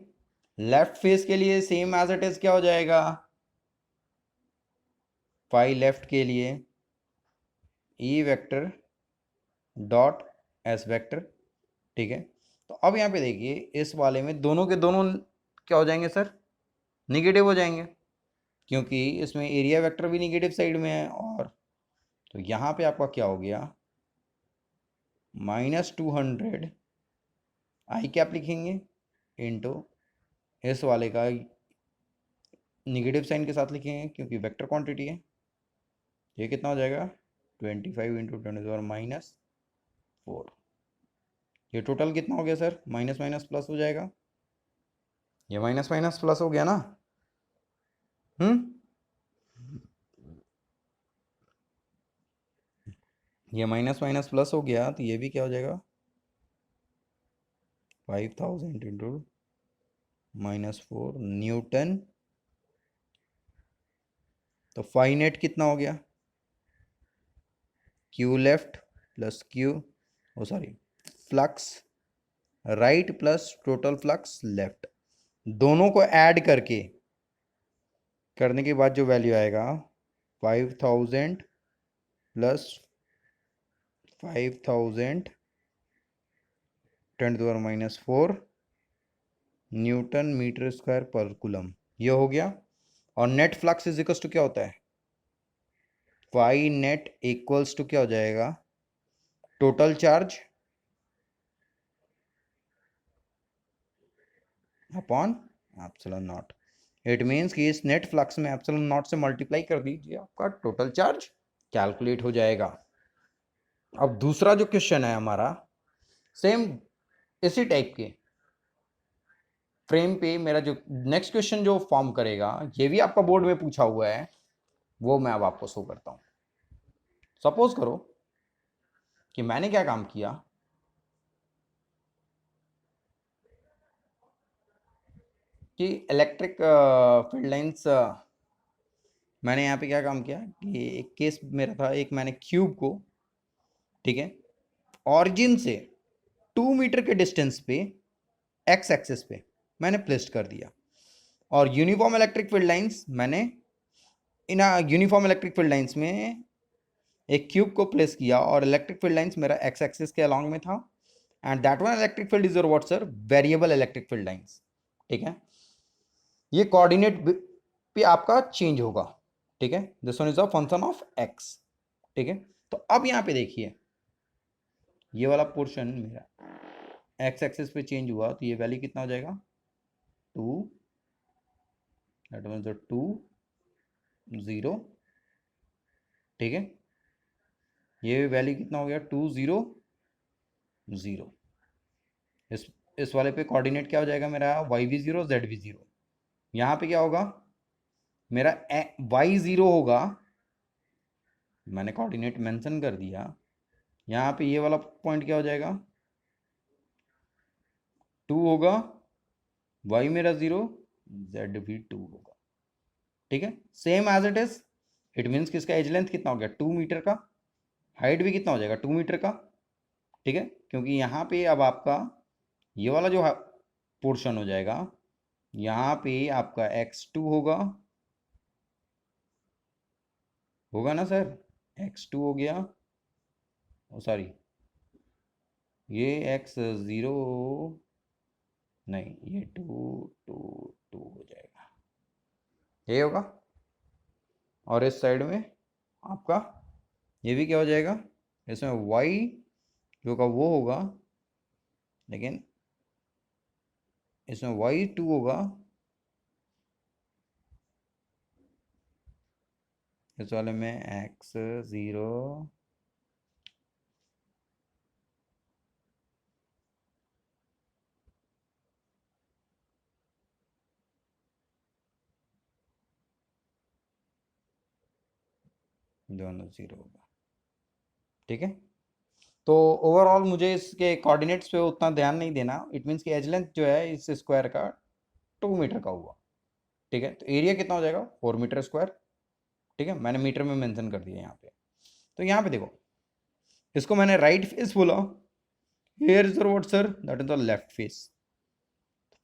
S1: लेफ्ट फेस के लिए सेम एज इट इज क्या हो जाएगा, फाई लेफ्ट के लिए ई वेक्टर डॉट एस वेक्टर। ठीक है, तो अब यहाँ पे देखिए इस वाले में दोनों के दोनों क्या हो जाएंगे सर, निगेटिव हो जाएंगे, क्योंकि इसमें एरिया वेक्टर भी निगेटिव साइड में है। और तो यहाँ पे आपका क्या हो गया, -200 आई कैप लिखेंगे इंटू इस वाले का निगेटिव साइन के साथ लिखेंगे क्योंकि वेक्टर क्वांटिटी है। ये कितना हो जाएगा, 25 इंटू 10 -4। ये टोटल कितना हो गया सर, माइनस माइनस प्लस हो जाएगा, ये माइनस माइनस प्लस हो गया ना। ये माइनस माइनस प्लस हो गया, तो ये भी क्या हो जाएगा, 5000 इंटू -4 न्यूटन। तो फाई नेट कितना हो गया, Q left plus Q, oh sorry flux right plus total flux left, दोनों को ऐड करने के बाद जो वैल्यू आएगा 5000 plus 5000 10 newton metre square per coulomb, ये हो गया। और net flux is equals to क्या होता है, फाई नेट इक्वल्स टू क्या हो जाएगा, total charge upon epsilon naught. It means कि इस नेट फ्लक्स में एप्सिलॉन नॉट से मल्टीप्लाई कर दीजिए, आपका टोटल चार्ज कैलकुलेट हो जाएगा। अब दूसरा जो क्वेश्चन है हमारा सेम इसी टाइप के फ्रेम पे, मेरा जो नेक्स्ट क्वेश्चन जो फॉर्म करेगा, ये भी आपका बोर्ड में पूछा हुआ है, वो मैं अब आपको शो करता हूं। सपोज करो कि मैंने क्या काम किया कि इलेक्ट्रिक फील्ड लाइंस, मैंने यहाँ पे क्या काम किया कि एक केस मेरा था, एक मैंने क्यूब को, ठीक है, ऑरिजिन से 2 मीटर के डिस्टेंस पे एक्स एक्सिस पे मैंने प्लेस्ड कर दिया। और यूनिफॉर्म इलेक्ट्रिक फील्ड लाइंस मैंने in uniform electric field lines में एक क्यूब को प्लेस किया, और इलेक्ट्रिक फील्ड लाइंस मेरा एक्स एक्सिस के अलॉन्ग में था। And that one electric field is your what sir, variable electric field lines. ठीक है, ये कोऑर्डिनेट पे आपका चेंज होगा। ठीक है, this one is a function of x. ठीक है, तो अब यहां पे देखिए ये वाला पोर्शन मेरा एक्स एक्सिस पे चेंज हुआ, तो ये वैल्यू कितना हो जाएगा, 2, दैट मीन्स 2 0। ठीक है, ये वैल्यू कितना हो गया, 2 0 0। इस वाले पे कोऑर्डिनेट क्या हो जाएगा मेरा, वाई भी 0 जेड भी 0। यहाँ पे क्या होगा मेरा, वाई 0 होगा, मैंने कोऑर्डिनेट मेंशन कर दिया। यहाँ पे ये वाला पॉइंट क्या हो जाएगा, 2 होगा, वाई मेरा 0, जेड भी 2 होगा। ठीक है, same as it is. It means कि इसका एज लेंथ कितना हो गया, 2 मीटर का, हाइट भी कितना हो जाएगा, 2 मीटर का। ठीक है, क्योंकि यहाँ पे अब आपका ये वाला जो पोर्शन हो जाएगा, यहाँ पे आपका x2 होगा, होगा ना सर, x2 हो गया, सॉरी ये x0, नहीं ये 2 2 2 हो जाएगा, ये होगा। और इस साइड में आपका ये भी क्या हो जाएगा, इसमें y जो का वो होगा, लेकिन इसमें y2 होगा, इस वाले में x 0 दोनों 0 होगा। ठीक है, तो ओवरऑल मुझे इसके कोऑर्डिनेट्स पे उतना ध्यान नहीं देना। इट मीन्स कि एज लेंथ जो है इस स्क्वायर का 2 मीटर का हुआ। ठीक है, तो एरिया कितना हो जाएगा 4 मीटर स्क्वायर। ठीक है, मैंने मीटर में मेंशन कर दिया यहाँ पे। तो यहाँ पे देखो, इसको मैंने राइट फेस बोला, here is the what sir, that is the left face.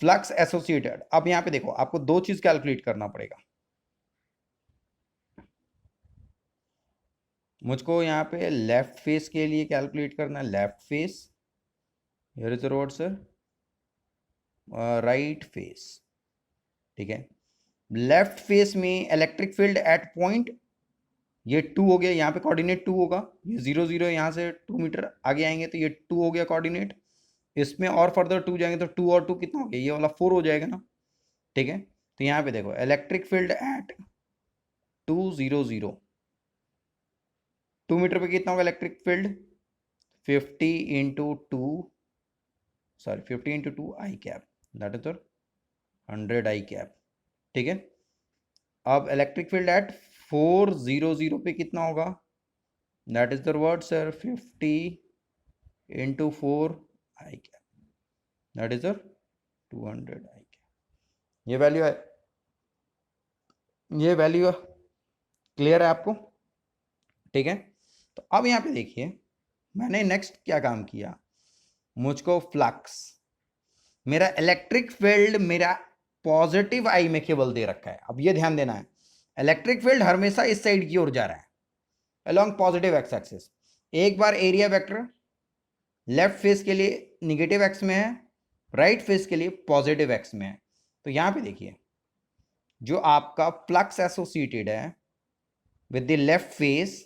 S1: Flux associated, अब यहाँ पे देखो आपको दो चीज कैलकुलेट करना पड़ेगा। मुझको यहाँ पे लेफ्ट फेस के लिए कैलकुलेट करना है left face, here is the what sir, right face. ठीक है, लेफ्ट फेस में इलेक्ट्रिक फील्ड एट पॉइंट, ये 2 हो गया, यहाँ पे कोऑर्डिनेट 2 होगा, ये 0 0 यहाँ से 2 मीटर आगे आएंगे तो ये 2 हो गया कोऑर्डिनेट। इसमें और फर्दर 2 जाएंगे तो 2 और 2 कितना हो गया, ये वाला 4 हो जाएगा ना। ठीक है, तो यहाँ पे देखो इलेक्ट्रिक फील्ड एट 2 0 0, 2 मीटर पे कितना होगा electric field, 50 into 2, sorry 50 into 2 I cap, that is 100 I cap. ठीक है, अब इलेक्ट्रिक फील्ड एट 4 0 0 पे कितना होगा, that is the word sir 50 into 4 I cap, that is 200 I cap. ये वैल्यू है, ये वैल्यू क्लियर है आपको। ठीक है, तो अब यहाँ पे देखिए मैंने नेक्स्ट क्या काम किया, मुझको फ्लक्स, मेरा इलेक्ट्रिक फील्ड मेरा पॉजिटिव आई में केवल दे रखा है। अब ये ध्यान देना है, इलेक्ट्रिक फील्ड हमेशा इस साइड की ओर जा रहा है अलोंग पॉजिटिव एक्स एक्सिस। एक बार एरिया वेक्टर लेफ्ट फेस के लिए निगेटिव एक्स में है, राइट फेस के लिए पॉजिटिव एक्स में है। तो यहां पे देखिए जो आपका फ्लक्स एसोसिएटेड है with the left face,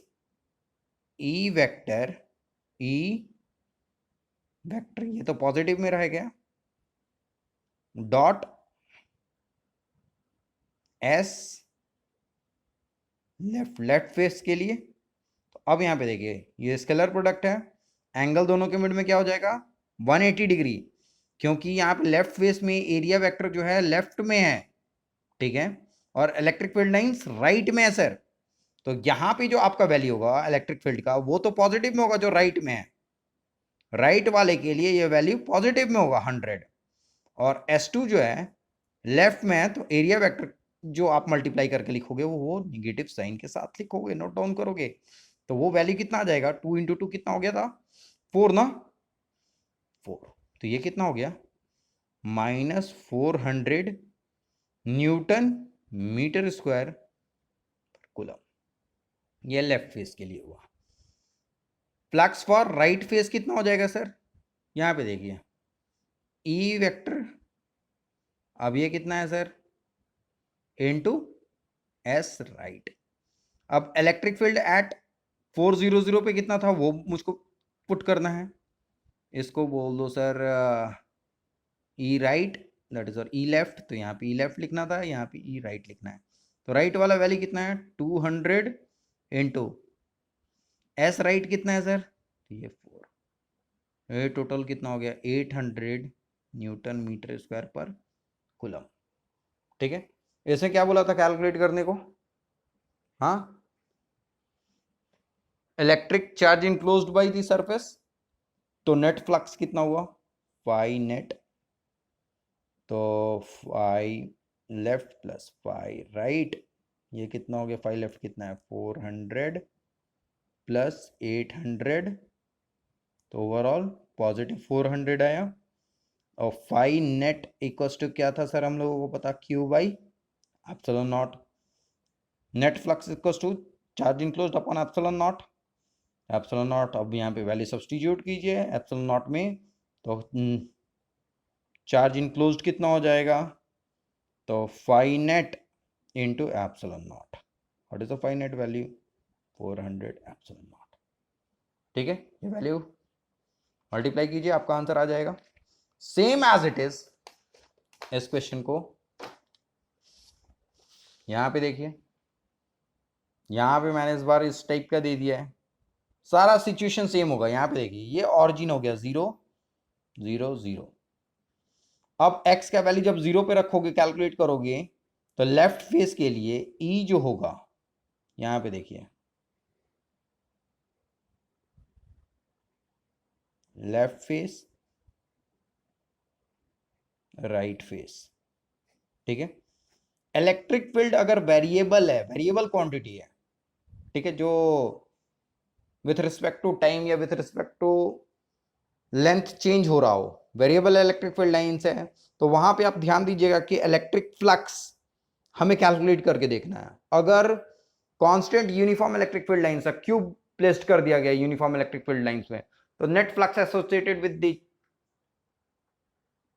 S1: E vector, E vector ये तो पॉजिटिव में रह गया, डॉट एस लेफ्ट फेस के लिए। तो अब यहां पे देखिए ये स्केलर प्रोडक्ट है, एंगल दोनों के मिड में क्या हो जाएगा 180 डिग्री, क्योंकि यहाँ पे लेफ्ट फेस में एरिया वेक्टर जो है लेफ्ट में है। ठीक है, और इलेक्ट्रिक फील्ड लाइंस राइट में है सर। तो यहां पे जो आपका वैल्यू होगा इलेक्ट्रिक फील्ड का वो तो पॉजिटिव में होगा जो राइट में है, राइट वाले के लिए ये वैल्यू पॉजिटिव में होगा 100। और S2 जो है लेफ्ट में है, तो एरिया वेक्टर जो आप मल्टीप्लाई करके लिखोगे वो निगेटिव साइन के साथ लिखोगे, नोट डाउन करोगे, तो वो वैल्यू कितना आ जाएगा 2 इंटू 2 कितना हो गया था 4 ना, 4। तो ये कितना हो गया -400 न्यूटन मीटर स्क्वायर कूलम। ये लेफ्ट फेस के लिए हुआ। फ्लक्स फॉर राइट फेस कितना हो जाएगा सर, यहां पे देखिए ई वेक्टर, अब ये कितना है सर इनटू एस राइट। अब इलेक्ट्रिक फील्ड एट 400 पे कितना था वो मुझको पुट करना है, इसको बोल दो sir E right, that is और ई लेफ्ट। तो यहाँ पे ई लेफ्ट लिखना था, यहाँ पे ई राइट लिखना है। तो राइट वाला वैल्यू कितना है 200 इंटू एस राइट कितना है सर, ये 4, ये टोटल कितना हो गया 800 Newton metre square per coulomb. ठीक है, इसमें क्या बोला था कैलकुलेट करने को, हाँ electric charge enclosed by the surface, तो नेट फ्लक्स कितना हुआ फाई नेट, तो phi left plus phi right, ये कितना हो गया फाई लेफ्ट कितना है 400 प्लस 800, तो ओवरऑल पॉजिटिव 400 आया। और फाई नेट इक्वल्स टू क्या था सर हम लोगों को पता, Q by epsilon naught, net flux equals to charge enclosed upon epsilon naught, epsilon naught. अब यहाँ पे वैल्यू सब्सटीट्यूट कीजिए एप्सिलॉन नॉट में, तो चार्ज इनक्लोज्ड कितना हो जाएगा, तो phi net into epsilon naught, what is the phi net value 400 epsilon naught. ठीक है, ये वैल्यू मल्टीप्लाई कीजिए आपका आंसर आ जाएगा सेम एज इट इज। इस क्वेश्चन को यहां पे देखिए यहाँ पे मैंने इस बार इस टाइप का दे दिया है, सारा सिचुएशन सेम होगा। यहाँ पे देखिए ये ऑरिजिन हो गया 0 0 0। अब x का वैल्यू जब 0 पे रखोगे, कैलकुलेट करोगे, तो लेफ्ट फेस के लिए e जो होगा, यहाँ पे देखिए लेफ्ट फेस राइट फेस, ठीक है। इलेक्ट्रिक फील्ड अगर वेरिएबल है, वेरिएबल क्वांटिटी है, ठीक है, जो विथ रिस्पेक्ट टू टाइम या with respect to length change हो रहा हो, वेरिएबल इलेक्ट्रिक फील्ड लाइंस है, तो वहां पे आप ध्यान दीजिएगा कि इलेक्ट्रिक फ्लक्स हमें कैलकुलेट करके देखना है। अगर constant uniform electric field lines है, क्यूब प्लेस्ड कर दिया गया यूनिफॉर्म इलेक्ट्रिक फील्ड लाइंस में, तो net flux associated with the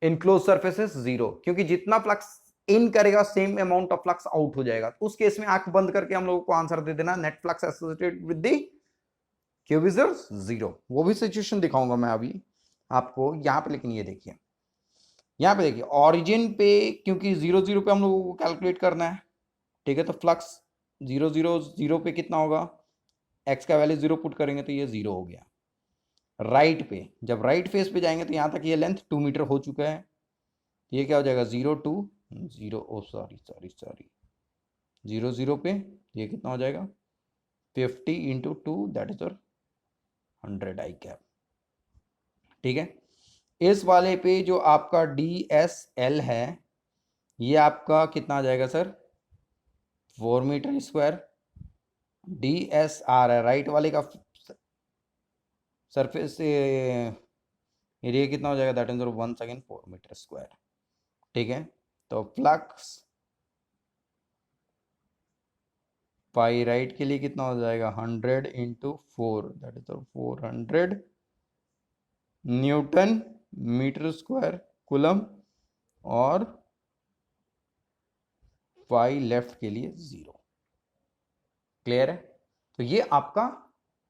S1: enclose surface is 0, क्योंकि जितना फ्लक्स इन करेगा same amount of flux out हो जाएगा। उस केस में आंख बंद करके हम लोगों को आंसर दे देना, net flux associated with the cube is 0। वो भी सिचुएशन दिखाऊंगा मैं अभी आपको यहाँ पे, लेकिन ये देखिए यहाँ पे देखिए ऑरिजिन पे, क्योंकि 0 0 पे हम लोगों को कैलकुलेट करना है, ठीक है, तो फ्लक्स 0 0 0 पे कितना होगा, एक्स का वैल्यू 0 पुट करेंगे तो ये 0 हो गया। राइट पे, जब राइट फेस पे जाएंगे तो यहाँ तक ये लेंथ 2 मीटर हो चुका है, ये क्या हो जाएगा 0 2 0, ओ सॉरी सॉरी सॉरी, 0 0 पे ये कितना हो जाएगा 50 इंटू 2, दैट इज और 100 आई कैप, ठीक है। इस वाले पे जो आपका DSL है, ये आपका कितना आ जाएगा सर, 4 मीटर स्क्वायर। DSR है राइट वाले का सरफेस एरिया कितना हो जाएगा, that is 1 second 4 metre square, ठीक है। तो फ्लक्स पाई राइट के लिए कितना हो जाएगा 100 into 4, that is 400 newton metre square coulomb, और पाई लेफ्ट के लिए 0। क्लियर है? तो ये आपका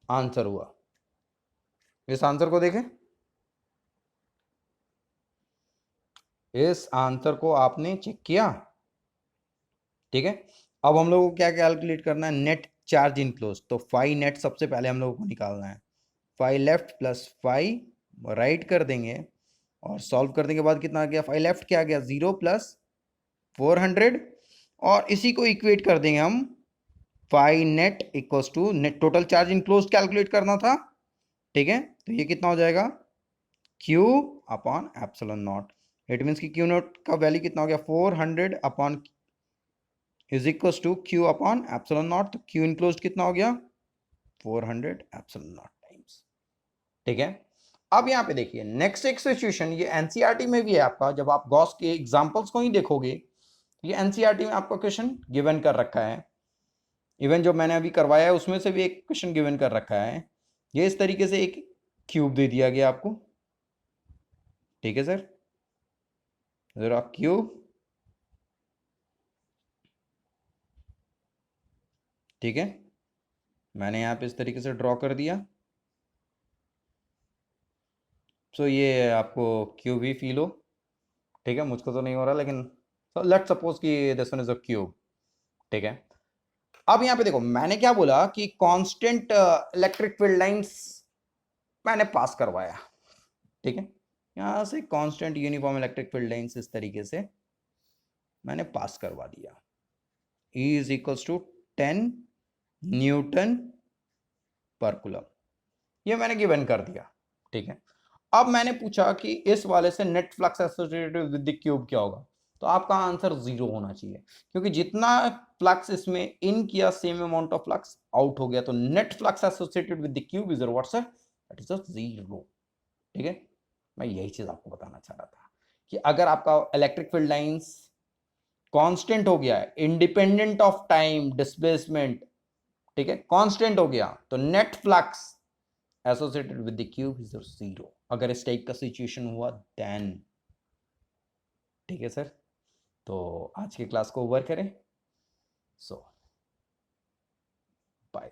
S1: आंसर हुआ। इस आंसर को देखें, इस आंसर को आपने चेक किया, ठीक है। अब हम लोगों को क्या कैलकुलेट करना है, नेट चार्ज इनक्लोज। तो फाई नेट सबसे पहले हम लोगों को निकालना है, phi left plus phi right कर देंगे, और सॉल्व करने के बाद कितना आ गया, फाई लेफ्ट क्या आ गया 0 प्लस 400, और इसी को इक्वेट कर देंगे हम, phi net equals to net total charge enclose calculate करना था, ठीक है। तो ये कितना हो जाएगा Q upon epsilon naught. It means कि Q नॉट का वैल्यू कितना हो गया 400 upon is equals to Q upon epsilon naught. तो Q इनक्लोज कितना हो गया 400 एप्सिलॉन नॉट टाइम्स, ठीक है। अब यहाँ पे देखिए नेक्स्ट एक सिचुएशन, ये एनसीईआरटी में भी है आपका, जब आप गॉस के एग्जांपल्स को ही देखोगे, ये एनसीईआरटी में आपका क्वेश्चन गिवन कर रखा है, इवन जो मैंने अभी करवाया है उसमें से भी एक क्वेश्चन गिवन कर रखा है। ये इस तरीके से एक क्यूब दे दिया गया आपको, ठीक है सर, जरा क्यूब, ठीक है, मैंने यहाँ पे इस तरीके से ड्रॉ कर दिया। सो ये आपको क्यूब ही फील हो, ठीक है, मुझको तो नहीं हो रहा, लेकिन लेट्स सपोज कि this one is a cube, ठीक है। अब यहाँ पे देखो मैंने क्या बोला कि कांस्टेंट इलेक्ट्रिक फील्ड लाइंस मैंने पास करवाया, ठीक है, यहाँ से constant uniform electric field lines इस तरीके से मैंने पास करवा दिया। E is equals to 10 newton पर कूलम, ये मैंने गिवन कर दिया, ठीक है। अब मैंने पूछा कि इस वाले से net flux associated with the cube क्या होगा, तो आपका आंसर 0 होना चाहिए, क्योंकि जितना फ्लक्स इसमें इन किया same amount of flux out हो गया, तो net flux associated with the cube is what sir, that is 0, ठीक है। मैं यही चीज आपको बताना चाह रहा था कि अगर आपका इलेक्ट्रिक फील्ड लाइंस कांस्टेंट हो गया है, इंडिपेंडेंट ऑफ टाइम डिस्प्लेसमेंट, ठीक है, कांस्टेंट हो गया, तो net flux associated with the cube is 0। अगर इस टाइप का सिचुएशन हुआ देन, ठीक है सर। तो आज की क्लास को ओवर करें, सो बाय।